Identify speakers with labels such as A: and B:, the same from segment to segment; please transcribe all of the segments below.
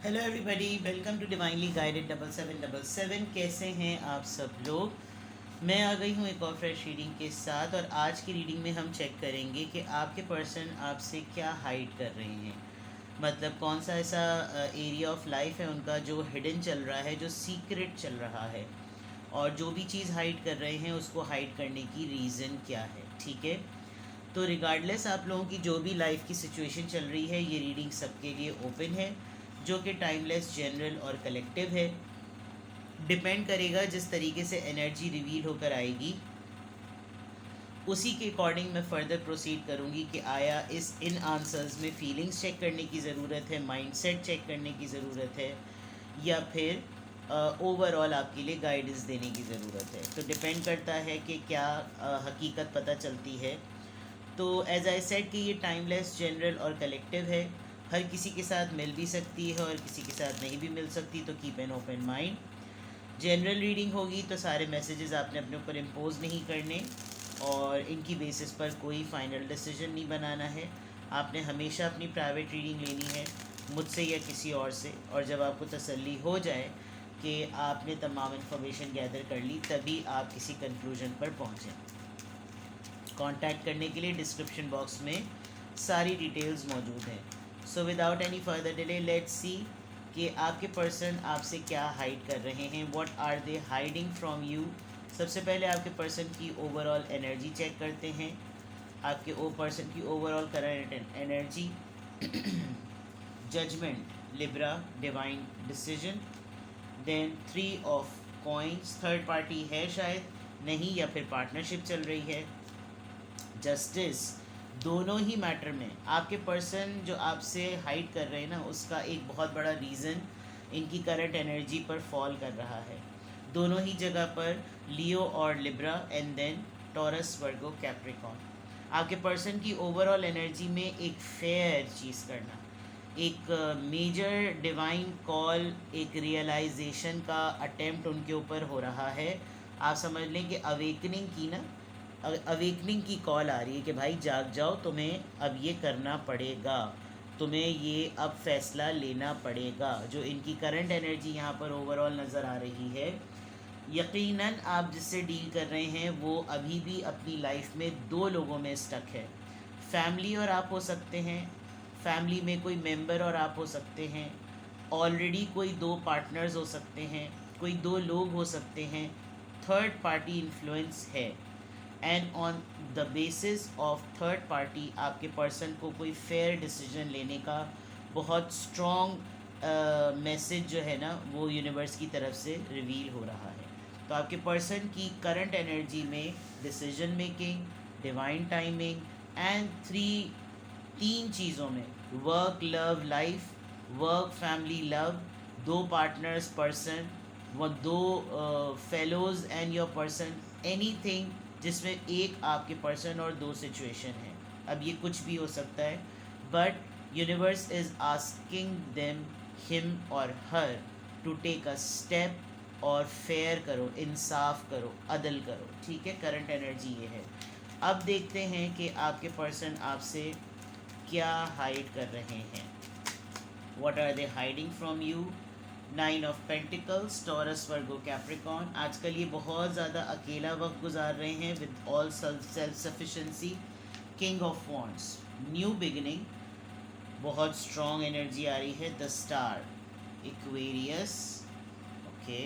A: Hello everybody, welcome to divinely guided 7777। कैसे हैं आप सब लोग। मैं आ गई हूँ एक और फ्रेश रीडिंग के साथ, और आज की रीडिंग में हम चेक करेंगे कि आपके पर्सन आपसे क्या हाइड कर रहे हैं। मतलब कौन सा ऐसा एरिया ऑफ लाइफ है उनका जो हिडन चल रहा है, जो सीक्रेट चल रहा है, और जो भी चीज़ हाइड कर रहे हैं उसको हाइड करने की रीज़न क्या है। ठीक है, तो रिगार्डलेस आप लोगों की जो भी लाइफ की सिचुएशन चल रही है, ये रीडिंग सबके लिए ओपन है, जो कि टाइमलेस, जनरल और कलेक्टिव है। डिपेंड करेगा जिस तरीके से एनर्जी रिवील होकर आएगी, उसी के अकॉर्डिंग मैं फ़र्दर प्रोसीड करूँगी कि आया इन आंसर्स में फीलिंग्स चेक करने की ज़रूरत है, माइंडसेट चेक करने की ज़रूरत है, या फिर ओवरऑल आपके लिए गाइडेंस देने की ज़रूरत है। तो डिपेंड करता है कि क्या हकीकत पता चलती है। तो एज आई सेड कि ये टाइमलेस, जनरल और कलेक्टिव है। हर किसी के साथ मिल भी सकती है और किसी के साथ नहीं भी मिल सकती, तो keep an open mind. General reading होगी तो सारे मैसेजेस आपने अपने ऊपर इम्पोज नहीं करने, और इनकी बेसिस पर कोई फाइनल डिसीजन नहीं बनाना है। आपने हमेशा अपनी प्राइवेट रीडिंग लेनी है, मुझसे या किसी और से, और जब आपको तसल्ली हो जाए कि आपने तमाम इन्फॉर्मेशन गैदर कर ली, तभी आप किसी कंक्लूजन पर पहुँचें। कांटेक्ट करने के लिए डिस्क्रिप्शन बॉक्स में सारी डिटेल्स मौजूद हैं। So without any further delay, let's see कि आपके पर्सन आपसे क्या हाइड कर रहे हैं। What are they hiding from you. सबसे पहले आपके पर्सन की ओवरऑल एनर्जी चेक करते हैं। आपके पर्सन की overall current energy. Judgement, Libra, divine decision. Then 3 of coins, third party है शायद, नहीं, या फिर पार्टनरशिप चल रही है। जस्टिस। दोनों ही मैटर में आपके पर्सन जो आपसे हाइड कर रहे हैं ना, उसका एक बहुत बड़ा रीज़न इनकी करंट एनर्जी पर फॉल कर रहा है। दोनों ही जगह पर लियो और Libra, and then Taurus, Virgo, Capricorn. आपके पर्सन की ओवरऑल एनर्जी में एक फेयर चीज़ करना, एक मेजर डिवाइन कॉल, एक रियलाइजेशन का अटेम्प्ट उनके ऊपर हो रहा है। आप समझ लें कि अवेकनिंग की ना, अवेकनिंग की कॉल आ रही है कि भाई जाग जाओ, तुम्हें अब ये करना पड़ेगा, तुम्हें ये अब फैसला लेना पड़ेगा। जो इनकी करंट एनर्जी यहाँ पर ओवरऑल नज़र आ रही है, यकीनन आप जिससे डील कर रहे हैं वो अभी भी अपनी लाइफ में दो लोगों में स्टक है। फैमिली और आप हो सकते हैं, फैमिली में कोई मेंबर और आप हो सकते हैं, ऑलरेडी कोई दो पार्टनर्स हो सकते हैं, कोई दो लोग हो सकते हैं, थर्ड पार्टी इन्फ्लुएंस है। And on the basis of third party आपके पर्सन को कोई फेयर डिसीजन लेने का बहुत स्ट्रॉन्ग मैसेज जो है ना, वो यूनिवर्स की तरफ से रिवील हो रहा है। तो आपके पर्सन की करंट एनर्जी में decision making, divine timing, and तीन चीज़ों में, work, love, life. Work, family, love, दो पार्टनर्स, पर्सन, वो दो fellows and your person, anything जिसमें एक आपके पर्सन और दो सिचुएशन है। अब ये कुछ भी हो सकता है, but universe is asking them, him और हर, टू टेक अ स्टेप और फेयर करो, इंसाफ करो, अदल करो। ठीक है, करंट एनर्जी ये है। अब देखते हैं कि आपके पर्सन आपसे क्या हाइड कर रहे हैं। What are they hiding from you. 9 of pentacles, Taurus, Virgo, Capricorn. आजकल ये बहुत ज़्यादा अकेला वक्त गुजार रहे हैं with all self sufficiency. King of wands, new beginning, बहुत स्ट्रॉन्ग एनर्जी आ रही है। The Star, Aquarius, okay.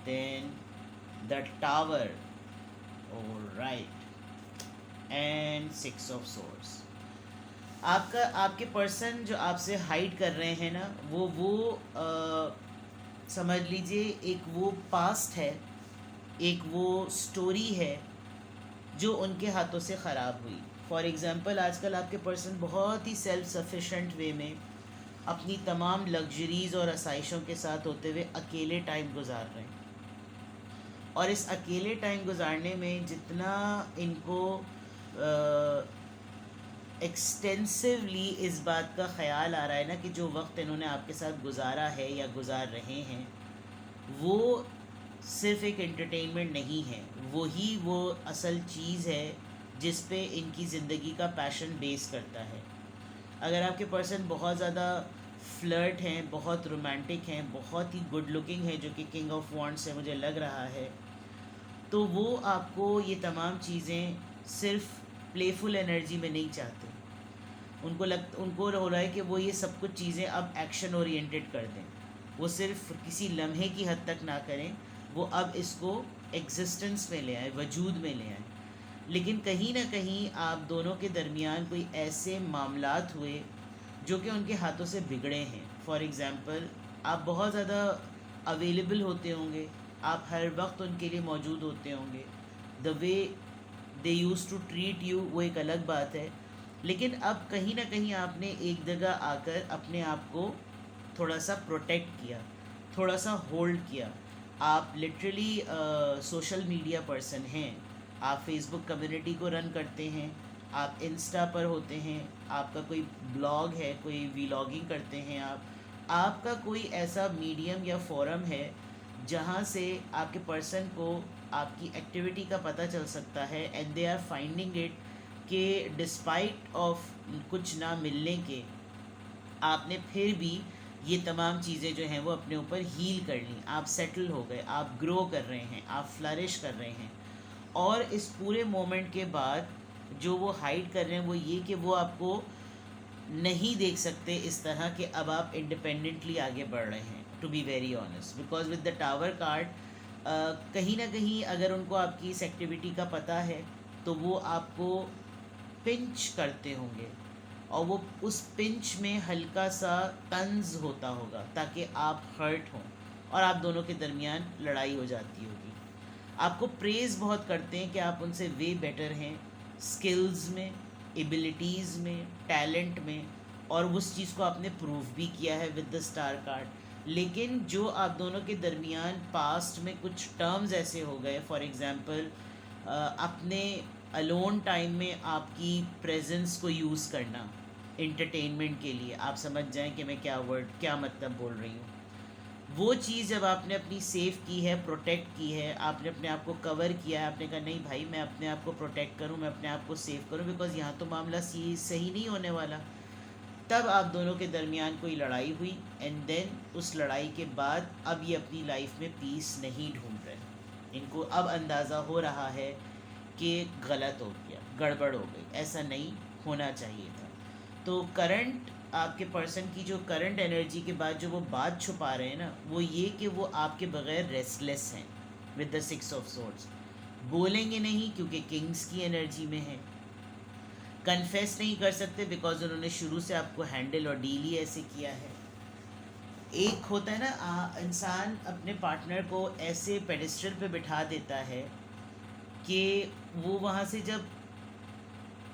A: Then the Tower, alright, and 6 of swords. आपके पर्सन जो आपसे हाइड कर रहे हैं ना, वो समझ लीजिए एक वो पास्ट है, एक वो स्टोरी है जो उनके हाथों से ख़राब हुई। फॉर एग्ज़ाम्पल, आजकल आपके पर्सन बहुत ही सेल्फ सफिशेंट वे में अपनी तमाम लग्जरीज़ और आसाइशों के साथ होते हुए अकेले टाइम गुजार रहे हैं, और इस अकेले टाइम गुजारने में जितना इनको एक्सटेंसिवली इस बात का ख़्याल आ रहा है ना कि जो वक्त इन्होंने आपके साथ गुजारा है या गुजार रहे हैं, वो सिर्फ एक एंटरटेनमेंट नहीं है, वही वो असल चीज़ है जिस पे इनकी ज़िंदगी का पैशन बेस करता है। अगर आपके पर्सन बहुत ज़्यादा फ्लर्ट हैं, बहुत रोमांटिक हैं, बहुत ही गुड लुकिंग है, जो कि किंग ऑफ वॉन्ड्स से मुझे लग रहा है, तो वो आपको ये तमाम चीज़ें सिर्फ प्लेफुल एनर्जी में नहीं चाहते। उनको हो रहा है कि वो ये सब कुछ चीज़ें अब एक्शन ओरिएंटेड कर दें, वो सिर्फ किसी लम्हे की हद तक ना करें, वो अब इसको एग्जिस्टेंस में ले आए, वजूद में ले आए। लेकिन कहीं ना कहीं आप दोनों के दरमियान कोई ऐसे मामलात हुए जो कि उनके हाथों से बिगड़े हैं। फॉर एग्ज़ाम्पल, आप बहुत ज़्यादा अवेलेबल होते होंगे, आप हर वक्त उनके लिए मौजूद होते होंगे, the way they use to treat you वो एक अलग बात है। लेकिन अब कहीं ना कहीं आपने एक जगह आकर अपने आप को थोड़ा सा प्रोटेक्ट किया, थोड़ा सा होल्ड किया। आप लिटरली सोशल मीडिया पर्सन हैं, आप फेसबुक कम्युनिटी को रन करते हैं, आप इंस्टा पर होते हैं, आपका कोई ब्लॉग है, कोई व्लॉगिंग करते हैं, आपका कोई ऐसा मीडियम या फोरम है जहाँ से आपके पर्सन को आपकी एक्टिविटी का पता चल सकता है, and they are finding it कि डिस्पाइट ऑफ कुछ ना मिलने के आपने फिर भी ये तमाम चीज़ें जो हैं वो अपने ऊपर हील कर ली, आप सेटल हो गए, आप ग्रो कर रहे हैं, आप फ्लरिश कर रहे हैं। और इस पूरे मोमेंट के बाद जो वो हाइड कर रहे हैं वो ये कि वो आपको नहीं देख सकते इस तरह कि अब आप इंडिपेंडेंटली आगे बढ़ रहे हैं, to be very honest. Because with the tower card कहीं ना कहीं अगर उनको आपकी इस एक्टिविटी का पता है तो वो आपको पिंच करते होंगे, और वो उस पिंच में हल्का सा तंज होता होगा ताकि आप हर्ट हों, और आप दोनों के दरमियान लड़ाई हो जाती होगी। आपको प्रेज़ बहुत करते हैं कि आप उनसे वे बेटर हैं स्किल्स में, एबिलिटीज़ में, टैलेंट में, और उस चीज़ को आपने प्रूव भी किया है विद द स्टार कार्ड। लेकिन जो आप दोनों के दरमियान पास्ट में कुछ टर्म्स ऐसे हो गए, फॉर एग्ज़ाम्पल अपने अलोन टाइम में आपकी प्रेजेंस को यूज़ करना इंटरटेनमेंट के लिए, आप समझ जाएं कि मैं क्या मतलब बोल रही हूँ। वो चीज़ जब आपने अपनी सेव की है, प्रोटेक्ट की है, आपने अपने आप को कवर किया है, आपने कहा नहीं भाई मैं अपने आप को प्रोटेक्ट करूँ, मैं अपने आप को सेव करूँ, बिकॉज़ यहाँ तो मामला सही नहीं होने वाला। तब आप दोनों के दरमियान कोई लड़ाई हुई, एंड देन उस लड़ाई के बाद अब ये अपनी लाइफ में पीस नहीं ढूंढ रहे। इनको अब अंदाज़ा हो रहा है कि गलत हो गया, गड़बड़ हो गई, ऐसा नहीं होना चाहिए था। तो करंट आपके पर्सन की जो करंट एनर्जी के बाद जो वो बात छुपा रहे हैं ना, वो ये कि वो आपके बगैर रेस्टलेस हैं विद द 6 ऑफ सोर्ड्स। बोलेंगे नहीं क्योंकि किंग्स की एनर्जी में है, कन्फेस नहीं कर सकते बिकॉज उन्होंने शुरू से आपको हैंडल और डील ही ऐसे किया है। एक होता है ना, इंसान अपने पार्टनर को ऐसे पेडिस्टल पे बिठा देता है कि वो वहाँ से, जब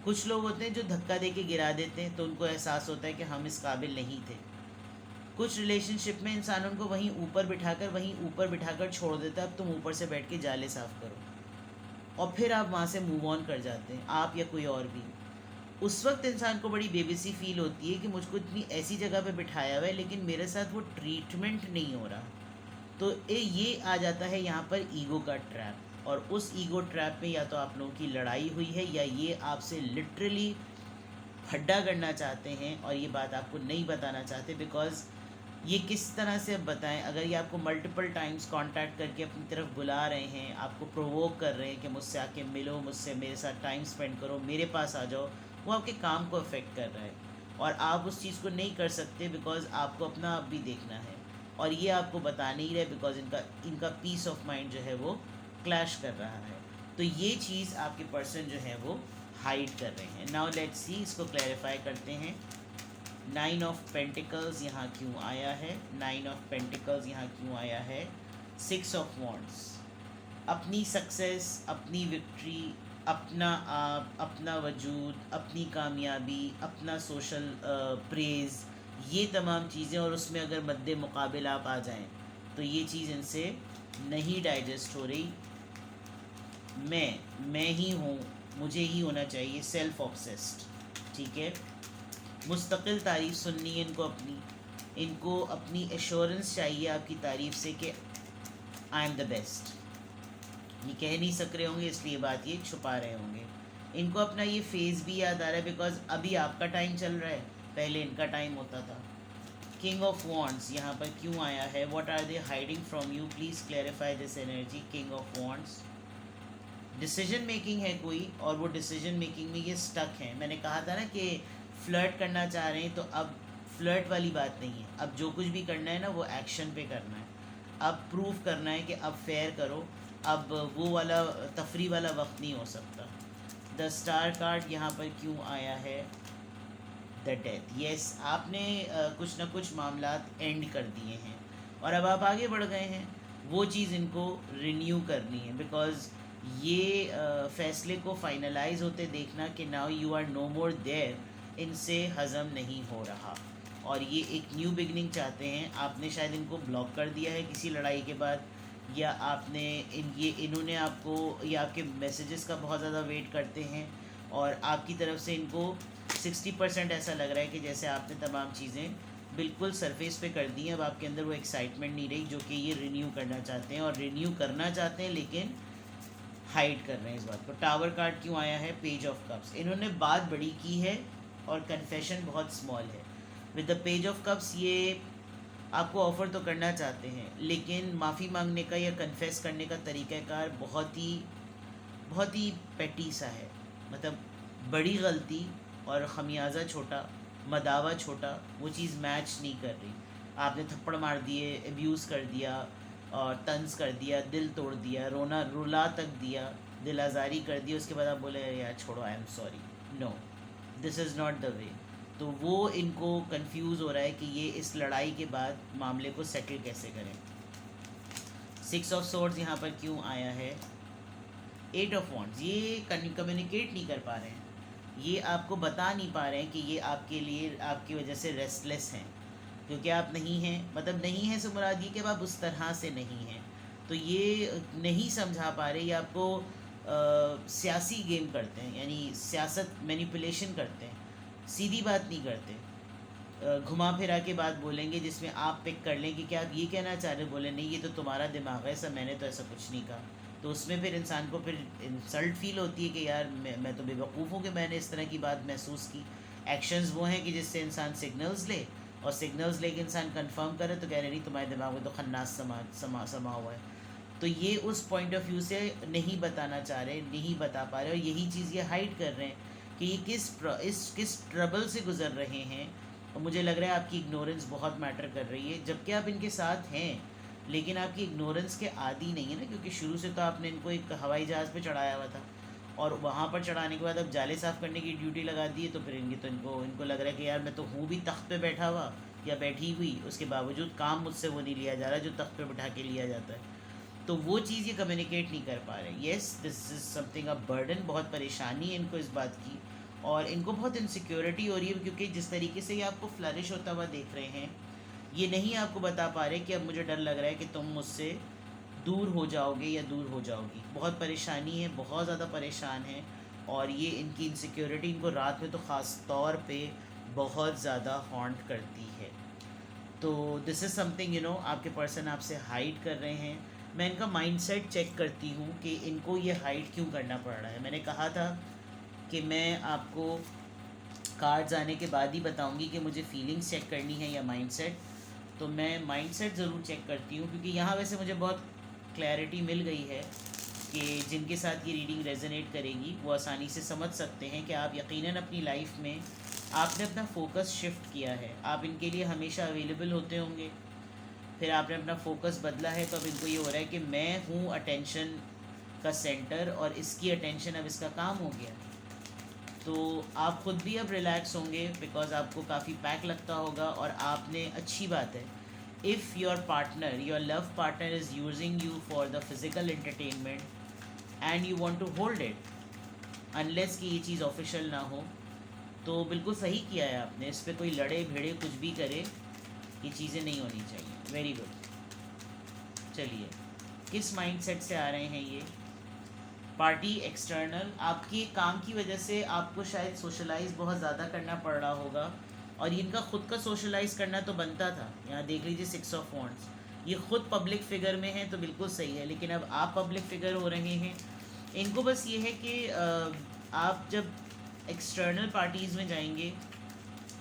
A: कुछ लोग होते हैं जो धक्का दे के गिरा देते हैं तो उनको एहसास होता है कि हम इस काबिल नहीं थे। कुछ रिलेशनशिप में इंसान उनको वहीं ऊपर बिठाकर छोड़ देता है, अब तुम ऊपर से बैठ के जाले साफ़ करो, और फिर आप वहाँ से मूव ऑन कर जाते हैं, आप या कोई और भी। उस वक्त इंसान को बड़ी बेबसी फील होती है कि मुझको इतनी ऐसी जगह पे बिठाया हुआ है लेकिन मेरे साथ वो ट्रीटमेंट नहीं हो रहा। तो ये आ जाता है यहाँ पर ईगो का ट्रैप, और उस ईगो ट्रैप में या तो आप लोगों की लड़ाई हुई है या ये आपसे लिटरली फड्डा करना चाहते हैं, और ये बात आपको नहीं बताना चाहते। बिकॉज ये किस तरह से अब बताएं, अगर ये आपको मल्टीपल टाइम्स कांटेक्ट करके अपनी तरफ बुला रहे हैं, आपको प्रोवोक कर रहे हैं कि मुझसे आके मिलो, मुझसे मेरे साथ टाइम स्पेंड करो, मेरे पास आ जाओ, वो आपके काम को अफेक्ट कर रहा है, और आप उस चीज़ को नहीं कर सकते बिकॉज आपको अपना आप भी देखना है, और ये आपको बता नहीं रहे बिकॉज इनका पीस ऑफ माइंड जो है वो क्लैश कर रहा है। तो ये चीज़ आपके पर्सन जो है वो हाइड कर रहे हैं। नाउ लेट्स सी, इसको क्लैरिफाई करते हैं। 9 ऑफ पेंटिकल्स यहाँ क्यों आया है, 9 ऑफ पेंटिकल्स यहाँ क्यों आया है, 6 ऑफ वॉन्ड्स। अपनी सक्सेस, अपनी विक्ट्री, अपना आप, अपना वजूद, अपनी कामयाबी, अपना सोशल प्रेज़, ये तमाम चीज़ें, और उसमें अगर मद्दे मुकाबिल आप आ जाएं तो ये चीज़ इनसे नहीं डाइजेस्ट हो रही। मैं ही हूँ, मुझे ही होना चाहिए, सेल्फ ऑब्सेस्ड, ठीक है। मुस्तकिल तारीफ़ सुननी है इनको अपनी एश्योरेंस चाहिए आपकी तारीफ़ से कि आई एम द बेस्ट। ये कह नहीं सक रहे होंगे इसलिए बात ये छुपा रहे होंगे। इनको अपना ये फेज़ भी याद आ रहा है बिकॉज अभी आपका टाइम चल रहा है, पहले इनका टाइम होता था। किंग ऑफ वॉन्ड्स यहाँ पर क्यों आया है? What are they hiding from you? Please clarify this energy. King of wands decision making है कोई, और वो डिसीजन मेकिंग में ये स्टक है। मैंने कहा था ना कि फ्लर्ट करना चाह रहे हैं, तो अब फ्लर्ट वाली बात नहीं है। अब जो कुछ भी करना है ना वो एक्शन पे करना है। अब प्रूव करना है कि अब फेयर करो। अब वो वाला तफरी वाला वक्त नहीं हो सकता। द स्टार कार्ड यहाँ पर क्यों आया है? The death. यस, आपने कुछ ना कुछ मामलात एंड कर दिए हैं और अब आप आगे बढ़ गए हैं। वो चीज़ इनको रिन्यू करनी है, बिकॉज ये फैसले को फाइनलाइज होते देखना कि now you are no more there, इनसे हज़म नहीं हो रहा और ये एक न्यू बिगनिंग चाहते हैं। आपने शायद इनको ब्लॉक कर दिया है किसी लड़ाई के बाद, या आपने इन्होंने आपको, या आपके मैसेजेस का बहुत ज़्यादा वेट करते हैं और आपकी तरफ से इनको 60% ऐसा लग रहा है कि जैसे आपने तमाम चीज़ें बिल्कुल सरफेस पे कर दी हैं। अब आपके अंदर वो एक्साइटमेंट नहीं रही जो कि ये रिन्यू करना चाहते हैं, और रिन्यू करना चाहते हैं लेकिन हाइड कर रहे हैं इस बात को। टावर कार्ड क्यों आया है? Page of cups. इन्होंने बात बड़ी की है और कन्फेशन बहुत स्मॉल है। With the page of cups ये आपको ऑफ़र तो करना चाहते हैं, लेकिन माफ़ी मांगने का या कन्फेस करने का तरीक़ाकार बहुत ही पेटी सा है। मतलब बड़ी गलती और ख़मियाज़ा छोटा, मदावा छोटा, वो चीज़ मैच नहीं कर रही। आपने थप्पड़ मार दिए, एब्यूज़ कर दिया और तंज कर दिया, दिल तोड़ दिया, रोना रुला तक दिया, दिल आज़ारी कर दी, उसके बाद आप बोले यार छोड़ो, I am sorry. No, this is not the way. तो वो इनको कंफ्यूज हो रहा है कि ये इस लड़ाई के बाद मामले को सेटल कैसे करें। 6 ऑफ सोर्ड्स यहाँ पर क्यों आया है? 8 ऑफ वॉन्ड्स। ये कम्युनिकेट नहीं कर पा रहे हैं, ये आपको बता नहीं पा रहे हैं कि ये आपके लिए, आपकी वजह से रेस्टलेस हैं, क्योंकि आप नहीं हैं। मतलब नहीं है से मुराद ये कि आप उस तरह से नहीं हैं, तो ये नहीं समझा पा रहे। ये आपको सियासी गेम करते हैं, यानी सियासत मैनिपुलेशन करते हैं, सीधी बात नहीं करते, घुमा फिरा के बात बोलेंगे जिसमें आप पिक कर लें कि क्या आप ये कहना चाह रहे, बोले नहीं ये तो तुम्हारा दिमाग है, ऐसा मैंने तो ऐसा कुछ नहीं कहा। तो उसमें फिर इंसान को फिर इंसल्ट फील होती है कि यार मैं तो बेवकूफ़ हूँ कि मैंने इस तरह की बात महसूस की। एक्शंस वो हैं कि जिससे इंसान सिग्नल्स ले, और सिग्नल्स लेके इंसान कंफर्म करे तो कह रहे नहीं तुम्हारे दिमाग में तो खन्नास समा हुआ है। तो ये उस पॉइंट ऑफ व्यू से नहीं बताना चाह रहे, नहीं बता पा रहे, और यही चीज़ ये हाइड कर रहे हैं कि ये किस ट्रबल से गुजर रहे हैं। और मुझे लग रहा है आपकी इग्नोरेंस बहुत मैटर कर रही है, जबकि आप इनके साथ हैं लेकिन आपकी इग्नोरेंस के आदी नहीं है ना, क्योंकि शुरू से तो आपने इनको एक हवाई जहाज़ पे चढ़ाया हुआ था और वहाँ पर चढ़ाने के बाद अब जाले साफ़ करने की ड्यूटी लगा दी है। तो फिर इनको लग रहा है कि यार मैं तो हूँ भी तख्त पे बैठा हुआ या बैठी हुई, उसके बावजूद काम मुझसे वो नहीं लिया जा रहा जो तख्त पे बिठा के लिया जाता है। तो वो चीज़ ये कम्युनिकेट नहीं कर पा रहे। Yes, this is something a burden, बहुत परेशानी है इनको इस बात की, और इनको बहुत इनसिक्योरिटी हो रही है, क्योंकि जिस तरीके से ये आपको फ्लरिश होता हुआ देख रहे हैं, ये नहीं आपको बता पा रहे कि अब मुझे डर लग रहा है कि तुम मुझसे दूर हो जाओगे या दूर हो जाओगी। बहुत परेशानी है, बहुत ज़्यादा परेशान है, और ये इनकी इनसिक्योरिटी इनको रात में तो ख़ास तौर पे बहुत ज़्यादा हॉन्ट करती है। तो दिस इज़ समथिंग आपके पर्सन आपसे हाइड कर रहे हैं। मैं इनका माइंडसेट चेक करती हूँ कि इनको ये हाइड क्यों करना पड़ रहा है। मैंने कहा था कि मैं आपको कार्ड्स आने के बाद ही बताऊंगी कि मुझे फीलिंग्स चेक करनी है या माइंडसेट। तो मैं माइंडसेट ज़रूर चेक करती हूँ, क्योंकि यहाँ वैसे मुझे बहुत क्लैरिटी मिल गई है कि जिनके साथ ये रीडिंग रेजोनेट करेगी वो आसानी से समझ सकते हैं कि आप यकीनन अपनी लाइफ में आपने अपना फोकस शिफ्ट किया है। आप इनके लिए हमेशा अवेलेबल होते होंगे, फिर आपने अपना फोकस बदला है, तो अब इनको ये हो रहा है कि मैं हूँ अटेंशन का सेंटर और इसकी अटेंशन अब इसका काम हो गया। तो आप ख़ुद भी अब रिलैक्स होंगे, बिकॉज आपको काफ़ी पैक लगता होगा, और आपने, अच्छी बात है, if your partner, your love partner is using you for the physical entertainment and you want to hold it, unless कि ये चीज़ ऑफिशियल ना हो, तो बिल्कुल सही किया है आपने। इस पर कोई लड़े भिड़े कुछ भी करे, ये चीज़ें नहीं होनी चाहिए। Very good. चलिए, किस माइंडसेट से आ रहे हैं ये? पार्टी एक्सटर्नल, आपके काम की वजह से आपको शायद सोशलाइज बहुत ज़्यादा करना पड़ रहा होगा, और इनका ख़ुद का सोशलाइज करना तो बनता था। यहाँ देख लीजिए 6 ऑफ वॉन्ड्स, ये ख़ुद पब्लिक फ़िगर में है तो बिल्कुल सही है, लेकिन अब आप पब्लिक फ़िगर हो रहे हैं। इनको बस ये है कि आप जब एक्सटर्नल पार्टीज़ में जाएंगे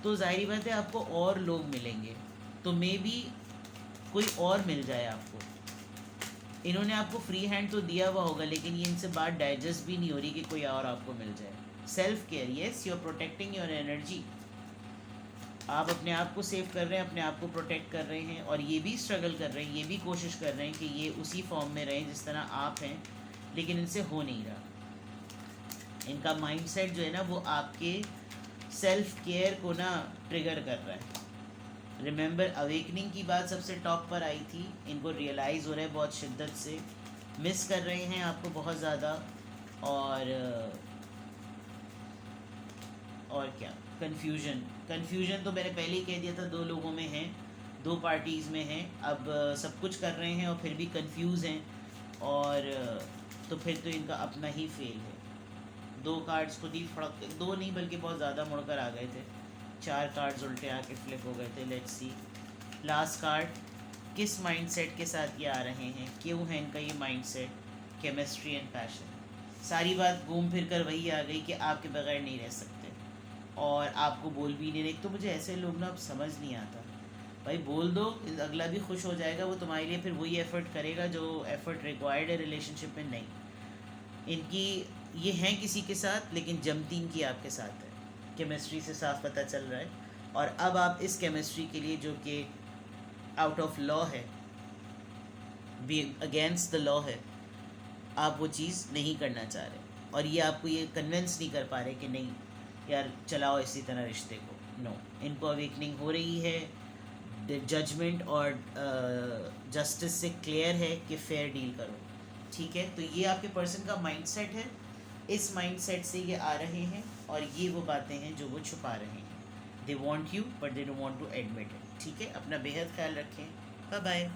A: तो ज़ाहिर बात है आपको और लोग मिलेंगे, तो मे बी कोई और मिल जाए आपको। इन्होंने आपको फ्री हैंड तो दिया हुआ होगा, लेकिन ये इनसे बात डाइजेस्ट भी नहीं हो रही कि कोई और आपको मिल जाए। Self care, yes, you are protecting your energy. आप अपने आप को सेव कर रहे हैं, अपने आप को प्रोटेक्ट कर रहे हैं, और ये भी स्ट्रगल कर रहे हैं, ये भी कोशिश कर रहे हैं कि ये उसी फॉर्म में रहें जिस तरह आप हैं, लेकिन इनसे हो नहीं रहा। इनका माइंडसेट जो है ना वो आपके सेल्फ केयर को ना ट्रिगर कर रहा है। रिमेंबर, अवेकनिंग की बात सबसे टॉप पर आई थी। इनको रियलाइज़ हो रहा है बहुत शिद्दत से, मिस कर रहे हैं आपको बहुत ज़्यादा। और क्या, कन्फ्यूजन तो मैंने पहले ही कह दिया था, दो लोगों में है, दो पार्टीज़ में है। अब सब कुछ कर रहे हैं और फिर भी कंफ्यूज हैं, और तो फिर तो इनका अपना ही फेल है। दो कार्ड्स खुद ही फड़क, दो नहीं बल्कि बहुत ज़्यादा मुड़कर आ गए थे, 4 कार्ड्स उल्टे आके फ्लिप हो गए थे। लेट्स सी लास्ट कार्ड, किस माइंडसेट के साथ ये आ रहे हैं, क्यों है इनका ये माइंडसेट, केमिस्ट्री एंड पैशन। सारी बात घूम फिर कर वही आ गई कि आपके बगैर नहीं रह सकते, और आपको बोल भी नहीं रहे। तो मुझे ऐसे लोग ना अब समझ नहीं आता, भाई बोल दो, अगला भी खुश हो जाएगा, वो तुम्हारे लिए फिर वही एफर्ट करेगा जो एफर्ट रिक्वायर्ड है रिलेशनशिप में। नहीं, इनकी ये हैं किसी के साथ, लेकिन जमती इनकी आपके साथ है, केमिस्ट्री से साफ पता चल रहा है। और अब आप इस केमिस्ट्री के लिए, जो कि आउट ऑफ लॉ है, भी अगेंस्ट द लॉ है, आप वो चीज़ नहीं करना चाह रहे, और ये आपको ये कन्विंस नहीं कर पा रहे कि नहीं यार चलाओ इसी तरह रिश्ते को। नो, इनको अवेकनिंग हो रही है, जजमेंट और जस्टिस से क्लियर है कि फेयर डील करो, ठीक है। तो ये आपके पर्सन का माइंडसेट है, इस माइंडसेट से ये आ रहे हैं, और ये वो बातें हैं जो वो छुपा रहे हैं। They want you but they don't want to admit it, ठीक है। अपना बेहद ख्याल रखें, बाय बाय।